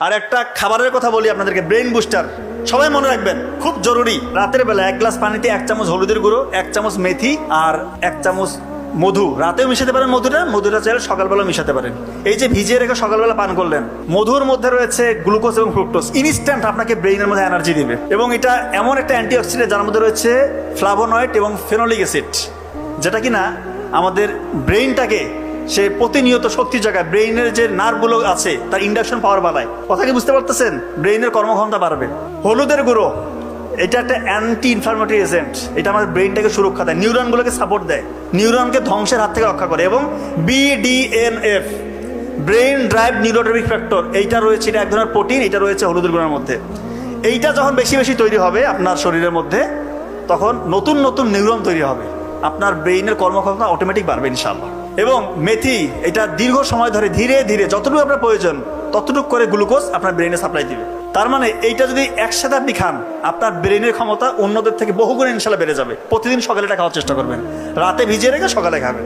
আর একটা খাবারের কথা বলি আপনাদেরকে, ব্রেন বুস্টার। সবাই মনে রাখবেন, খুব জরুরি। রাতের বেলা 1 গ্লাস পানিতে 1 চামচ হলুদের গুঁড়ো, 1 চামচ মেথি আর 1 চামচ মধু। রাতেও মিশাতে পারেন মধুটা চাইলে সকালবেলা মিশাতে পারেন। এই যে ভিজিয়ে রেখে সকালবেলা পান করলেন, মধুর মধ্যে রয়েছে গ্লুকোজ এবং ফ্রুক্টোজ, ইনস্ট্যান্ট আপনাকে ব্রেইনের মধ্যে এনার্জি দিবে। এবং এটা এমন একটা অ্যান্টিঅক্সিডেন্ট যার মধ্যে রয়েছে ফ্লাভোনয়েড এবং ফেনোলিক অ্যাসিড, যেটা কিনা আমাদের ব্রেইনটাকে সে প্রতিনিয়ত শক্তি জায়গায়, ব্রেইনের যে নার্ভগুলো আছে তার ইন্ডাকশন পাওয়ার বাড়ায়। কথা কি বুঝতে পারতেছেন? ব্রেইনের কর্মক্ষমতা বাড়বে। হলুদের গুঁড়ো এটা একটা অ্যান্টি ইনফ্লামেটরি এজেন্ট, এটা আমাদের ব্রেইনটাকে সুরক্ষা দেয়, নিউরনগুলোকে সাপোর্ট দেয়, নিউরনকে ধ্বংসের হাত থেকে রক্ষা করে। এবং BDNF, brain drive neurotrophic factor, এইটা রয়েছে, এটা এক ধরনের প্রোটিন, এটা রয়েছে হলুদের গুঁড়োর মধ্যে। এইটা যখন বেশি বেশি তৈরি হবে আপনার শরীরের মধ্যে, তখন নতুন নতুন নিউরন তৈরি হবে, আপনার ব্রেইনের কর্মক্ষমতা অটোমেটিক বাড়বে ইনশাআল্লাহ। এবং মেথি, এটা দীর্ঘ সময় ধরে ধীরে ধীরে যতটুকু আপনার প্রয়োজন ততটুকু করে গ্লুকোজ আপনার ব্রেইনে সাপ্লাই দিবে। তার মানে এইটা যদি একসাথে আপনি খান, আপনার ব্রেইনের ক্ষমতা অন্যদের থেকে বহুগুণে ইনশাআল্লাহ বেড়ে যাবে। প্রতিদিন সকালে এটা খাওয়ার চেষ্টা করবেন, রাতে ভিজিয়ে রেখে সকালে খাবেন।